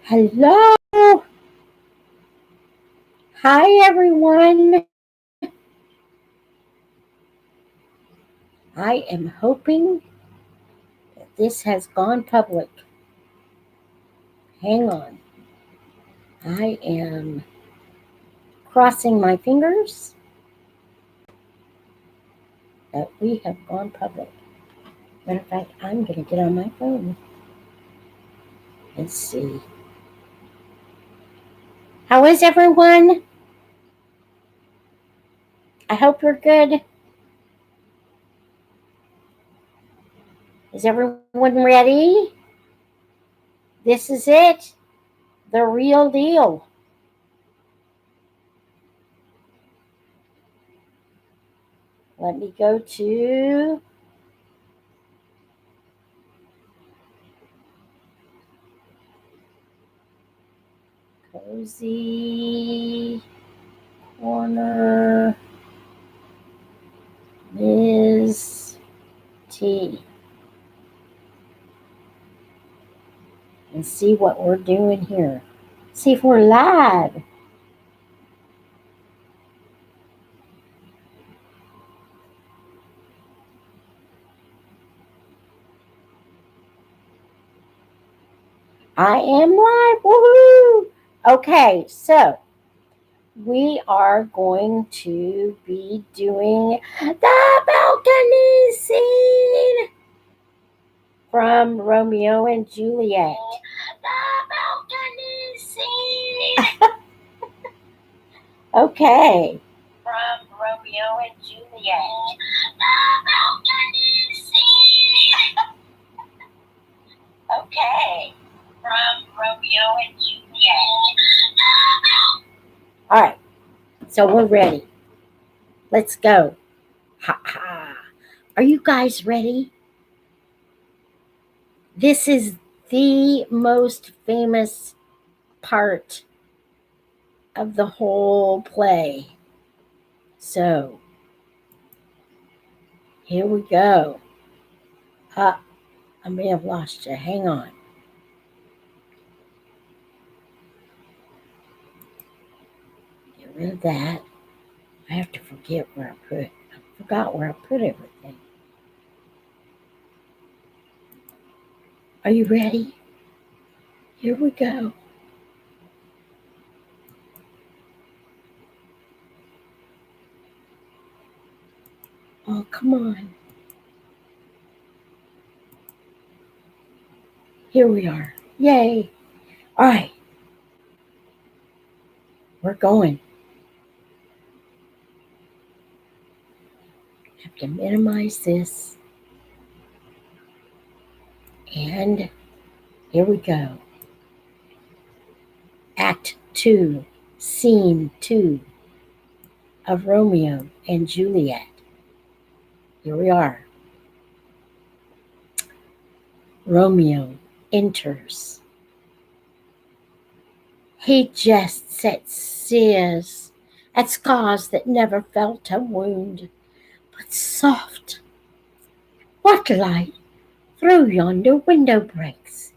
Hello. Hi, everyone. I am hoping that this has gone public. Hang on. I am crossing my fingers that we have gone public. Matter of fact, I'm going to get on my phone and see. How is everyone? I hope you're good. Is everyone ready? This is it. The real deal. Let me go to Cozy Corner Ms. T and see what we're doing here. See if we're live. I am live. Woohoo! Okay, so we are going to be doing the balcony scene from Romeo and Juliet. The balcony scene. Okay. From Romeo and Juliet. The balcony scene. Okay. From Romeo and Juliet. All right. So we're ready. Let's go. Ha ha. Are you guys ready? This is the most famous part of the whole play. So, here we go. I may have lost you. Hang on. Get rid of that. I have to forget where I forgot where I put everything. Are you ready? Here we go. Oh, come on. Here we are. Yay. All right. We're going. Have to minimize this. And here we go. Act 2, Scene 2 of Romeo and Juliet. Here we are. Romeo enters. He jests at sears, at scars that never felt a wound, but soft. What light through yonder window breaks?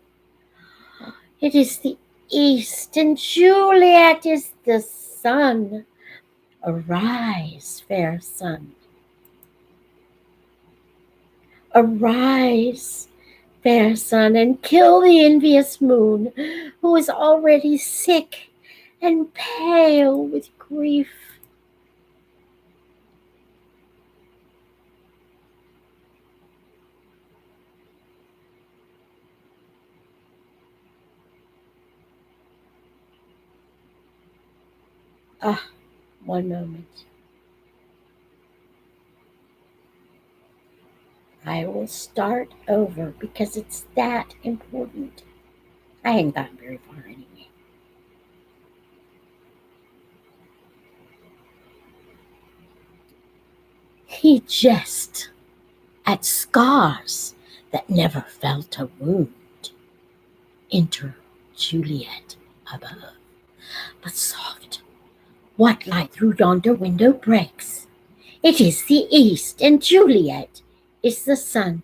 It is the east, and Juliet is the sun. Arise, fair sun. Arise, fair sun, and kill the envious moon, who is already sick and pale with grief. Ah, one moment. I will start over because it's that important. I hadn't gotten very far anyway. He jests at scars that never felt a wound. Enter Juliet above. But soft, what light through yonder window breaks? It is the east, and Juliet is the sun.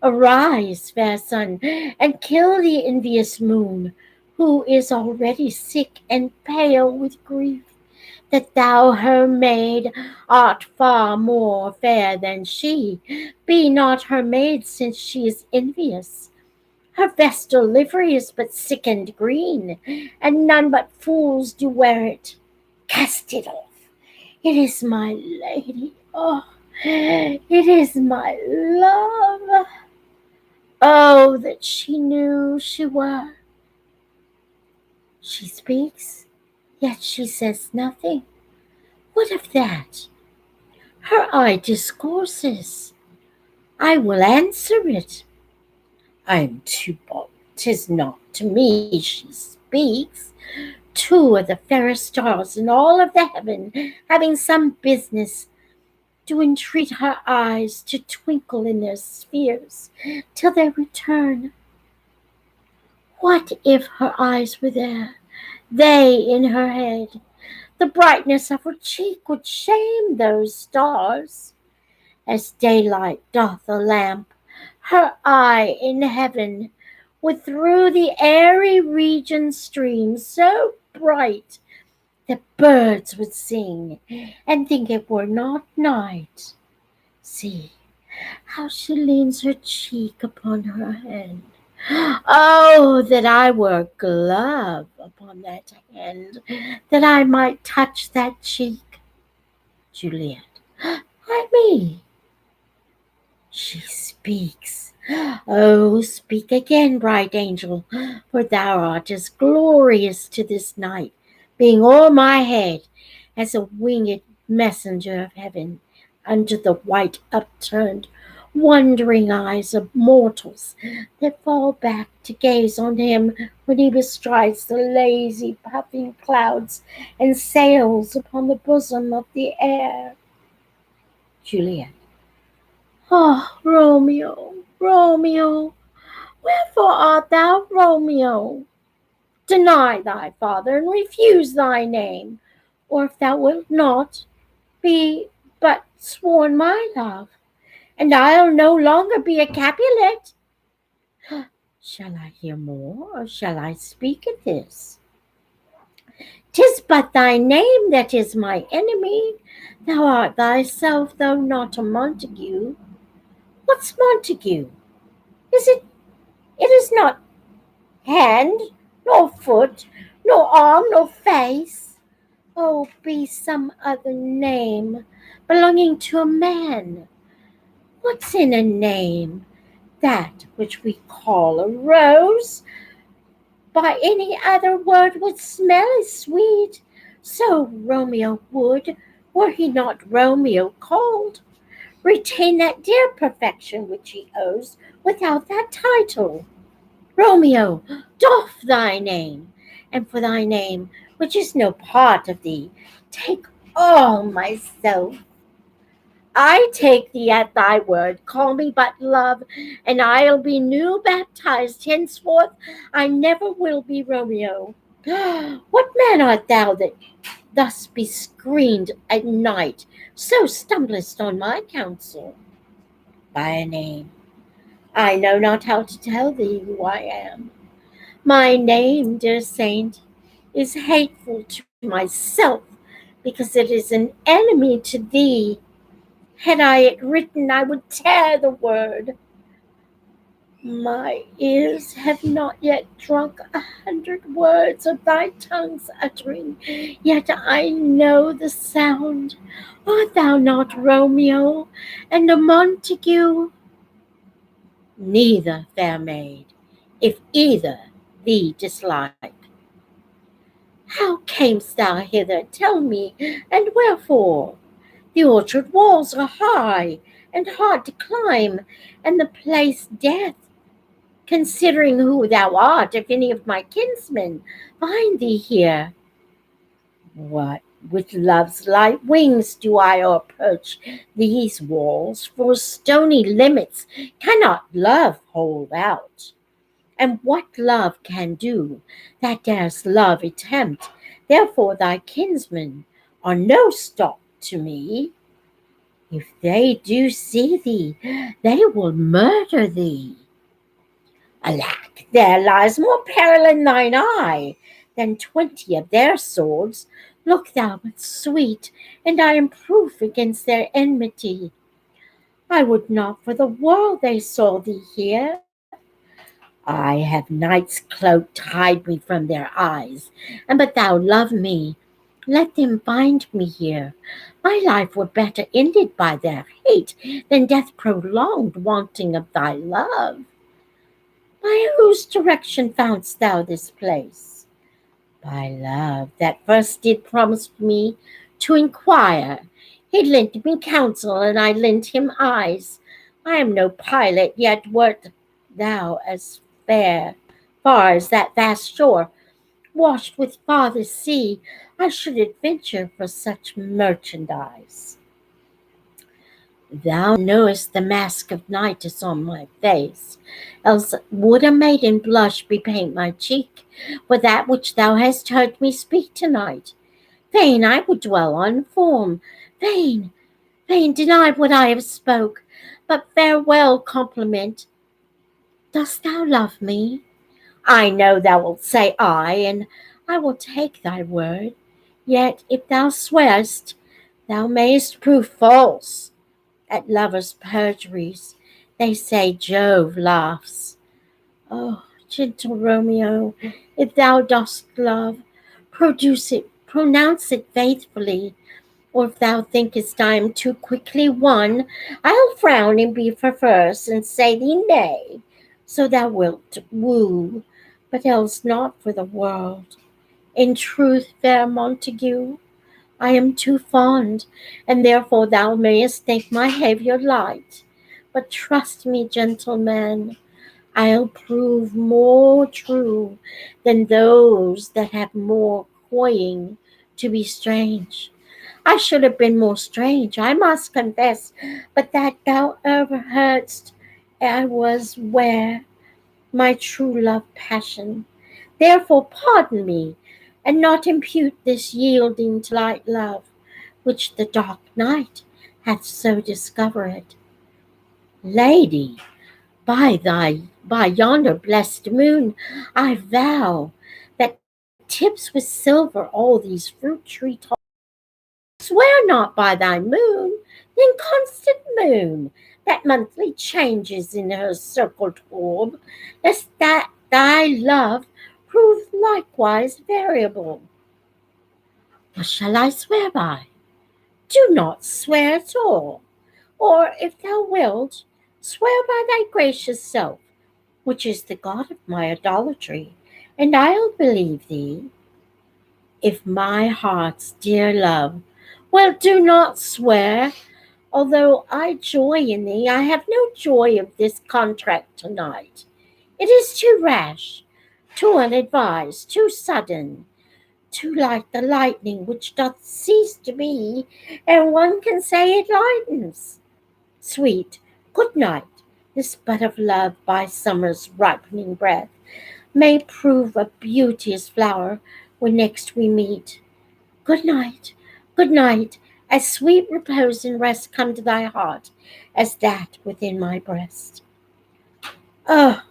Arise, fair sun, and kill the envious moon, who is already sick and pale with grief, that thou her maid art far more fair than she. Be not her maid, since she is envious. Her vestal livery is but sick and green, and none but fools do wear it. Cast it off. It is my lady. Oh, it is my love. Oh, that she knew she were. She speaks, yet she says nothing. What of that? Her eye discourses. I will answer it. I am too bold. 'Tis not to me she speaks. Two of the fairest stars in all of the heaven, having some business, do entreat her eyes to twinkle in their spheres till they return. What if her eyes were there, they in her head? The brightness of her cheek would shame those stars. As daylight doth a lamp, her eye in heaven would through the airy region stream so bright that birds would sing and think it were not night. See how she leans her cheek upon her hand. Oh, that I were a glove upon that hand, that I might touch that cheek. Juliet, why me? She speaks. Oh, speak again, bright angel, for thou art as glorious to this night, being o'er my head as a winged messenger of heaven unto the white upturned wondering eyes of mortals that fall back to gaze on him when he bestrides the lazy puffing clouds and sails upon the bosom of the air. Juliet. Ah, Romeo, Romeo, wherefore art thou Romeo? Deny thy father and refuse thy name, or if thou wilt not, be but sworn my love, and I'll no longer be a Capulet. Shall I hear more, or shall I speak of this? 'Tis but thy name that is my enemy. Thou art thyself, though not a Montague. What's Montague? Is it? It is not hand, nor foot, nor arm, nor face. Oh, be some other name belonging to a man. What's in a name? That which we call a rose by any other word would smell as sweet. So Romeo would, were he not Romeo called, retain that dear perfection which he owes without that title. Romeo, doff thy name, and for thy name, which is no part of thee, take all myself. I take thee at thy word, call me but love, and I'll be new baptized henceforth. I never will be Romeo. What man art thou that thus be screened at night, so stumblest on my counsel? By a name, I know not how to tell thee who I am. My name, dear saint, is hateful to myself, because it is an enemy to thee. Had I it written, I would tear the word. My ears have not yet drunk 100 words of thy tongue's uttering, yet I know the sound. Art thou not Romeo, and a Montague? Neither, fair maid, if either thee dislike. How camest thou hither? Tell me, and wherefore? The orchard walls are high and hard to climb, and the place death. Considering who thou art, if any of my kinsmen find thee here. What, with love's light wings do I approach these walls, for stony limits cannot love hold out. And what love can do, that dares love attempt? Therefore thy kinsmen are no stop to me. If they do see thee, they will murder thee. Alack, there lies more peril in thine eye than 20 of their swords. Look thou but, sweet, and I am proof against their enmity. I would not for the world they saw thee here. I have night's cloak to hide me from their eyes, and but thou love me, let them find me here. My life were better ended by their hate than death prolonged wanting of thy love. By whose direction foundst thou this place? By love that first did promise me to inquire. He lent me counsel, and I lent him eyes. I am no pilot, yet wert thou as far as that vast shore, washed with farthest sea, I should adventure for such merchandise. Thou knowest the mask of night is on my face, else would a maiden blush bepaint my cheek for that which thou hast heard me speak to-night. Fain I would dwell on form, fain deny what I have spoke, but farewell compliment. Dost thou love me? I know thou wilt say aye, and I will take thy word. Yet if thou swearest, thou mayest prove false. At lovers' perjuries, they say Jove laughs. Oh, gentle Romeo, if thou dost love, pronounce it faithfully. Or if thou thinkest I am too quickly won, I'll frown and be perverse and say thee nay. So thou wilt woo, but else not for the world. In truth, fair Montague, I am too fond, and therefore thou mayest think my behaviour light. But trust me, gentleman, I'll prove more true than those that have more coying to be strange. I should have been more strange, I must confess, but that thou ever heardst I was where my true love passion. Therefore pardon me, and not impute this yielding to light love, which the dark night hath so discovered. Lady, by yonder blessed moon, I vow that tips with silver all these fruit tree tops. Swear not by thy moon, then constant moon, that monthly changes in her circled orb, lest that thy love prove likewise variable. What shall I swear by? Do not swear at all, or if thou wilt, swear by thy gracious self, which is the God of my idolatry, and I'll believe thee. If my heart's dear love, well, do not swear. Although I joy in thee, I have no joy of this contract to-night. It is too rash, too unadvised, too sudden, too like the lightning which doth cease to be, and one can say it lightens. Sweet, good night. This bud of love by summer's ripening breath may prove a beauteous flower when next we meet. Good night, as sweet repose and rest come to thy heart as that within my breast. Oh,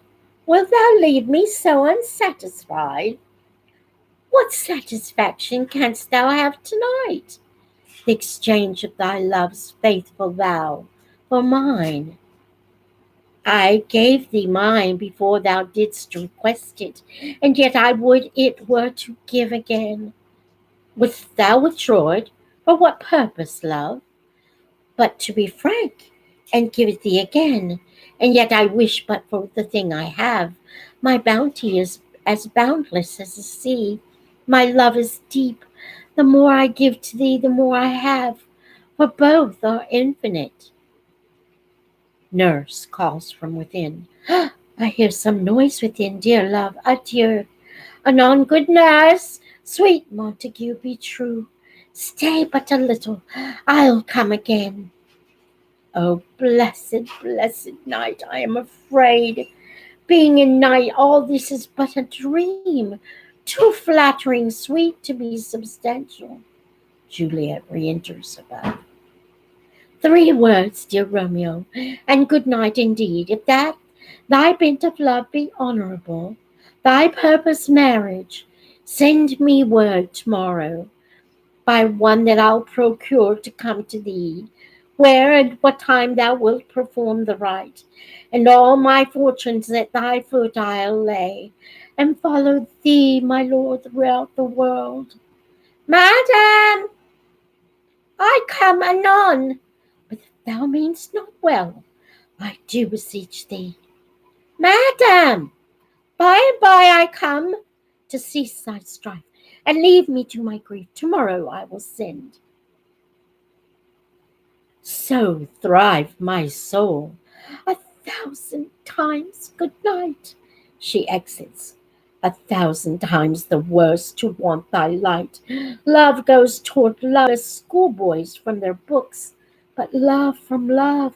wilt thou leave me so unsatisfied? What satisfaction canst thou have to-night? The exchange of thy love's faithful vow for mine. I gave thee mine before thou didst request it, and yet I would it were to give again. Wouldst thou withdraw it? For what purpose, love? But to be frank, and give it thee again. And yet I wish but for the thing I have. My bounty is as boundless as the sea. My love is deep. The more I give to thee, the more I have. For both are infinite. Nurse calls from within. I hear some noise within, dear love, adieu. Anon, good nurse, sweet Montague, be true. Stay but a little, I'll come again. Oh, blessed night, I am afraid. Being in night, all this is but a dream, too flattering, sweet to be substantial. Juliet re-enters above. 3 words, dear Romeo, and good night indeed. If that Thy bent of love be honourable, thy purpose marriage. Send me word tomorrow by one that I'll procure to come to thee, where and what time thou wilt perform the rite, and all my fortunes at thy foot I'll lay, and follow thee, my lord, throughout the world. Madam, I come anon, but if thou mean'st not well, I do beseech thee. Madam, by and by I come, to cease thy strife, and leave me to my grief. Tomorrow I will send. So thrive my soul. 1,000 times good night. She exits. 1,000 times the worse to want thy light. Love goes toward love as schoolboys from their books, but love from love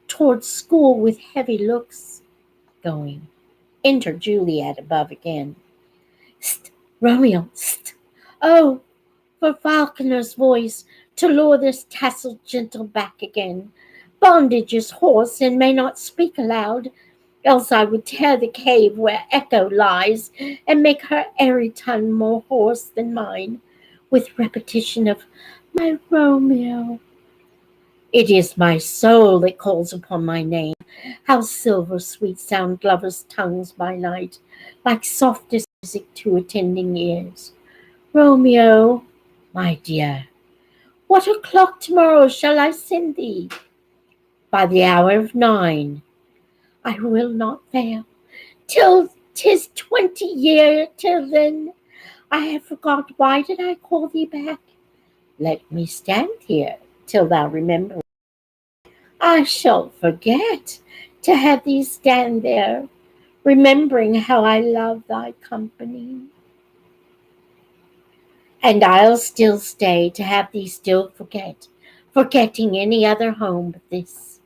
toward school with heavy looks. Going. Enter Juliet above again. St, Romeo, st. Oh, for falconer's voice to lure this tasseled gentle back again. Bondage is hoarse and may not speak aloud, else I would tear the cave where echo lies, and make her airy tongue more hoarse than mine, with repetition of my Romeo. It is my soul that calls upon my name. How silver sweet sound lovers' tongues by night, like softest music to attending ears. Romeo, my dear, what o'clock tomorrow shall I send thee? By the hour of 9. I will not fail. Till 'tis 20 year till then. I have forgot why did I call thee back. Let me stand here till thou remember. I shall forget to have thee stand there, remembering how I love thy company. And I'll still stay to have thee still forget, forgetting any other home but this.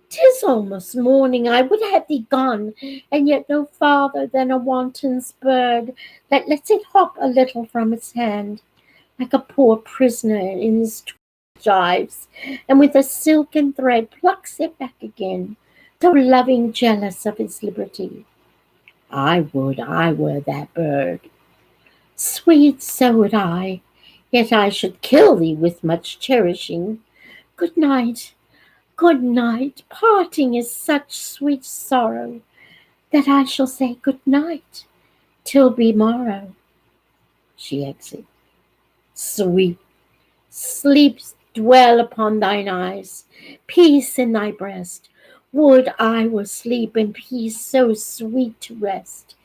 'Tis almost morning, I would have thee gone, and yet no farther than a wanton's bird that lets it hop a little from its hand, like a poor prisoner in his gyves, and with a silken thread plucks it back again, so loving jealous of his liberty. I would I were that bird. Sweet, so would I, yet I should kill thee with much cherishing. Good night, good night. Parting is such sweet sorrow that I shall say good night till be morrow. She exits. Sweet sleep dwell upon thine eyes, peace in thy breast. Would I were sleep and peace so sweet to rest.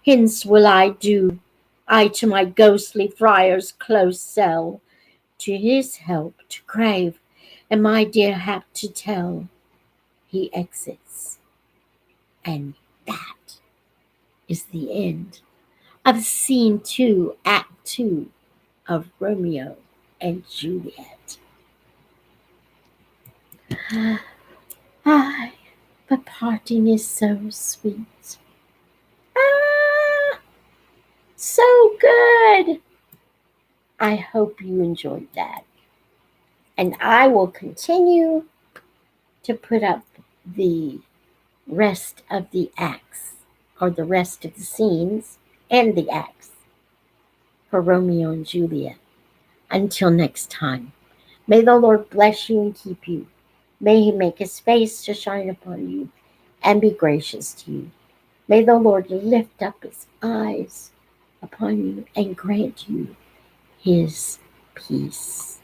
Hence will I to my ghostly friar's close cell, to his help to crave, and my dear hap to tell. He exits, and that is the end of scene 2, act 2 of Romeo and Juliet. Ay, but parting is so sweet. Ah, so good. I hope you enjoyed that. And I will continue to put up the rest of the acts, or the rest of the scenes and the acts for Romeo and Juliet. Until next time, may the Lord bless you and keep you. May he make his face to shine upon you and be gracious to you. May the Lord lift up his eyes upon you and grant you his peace.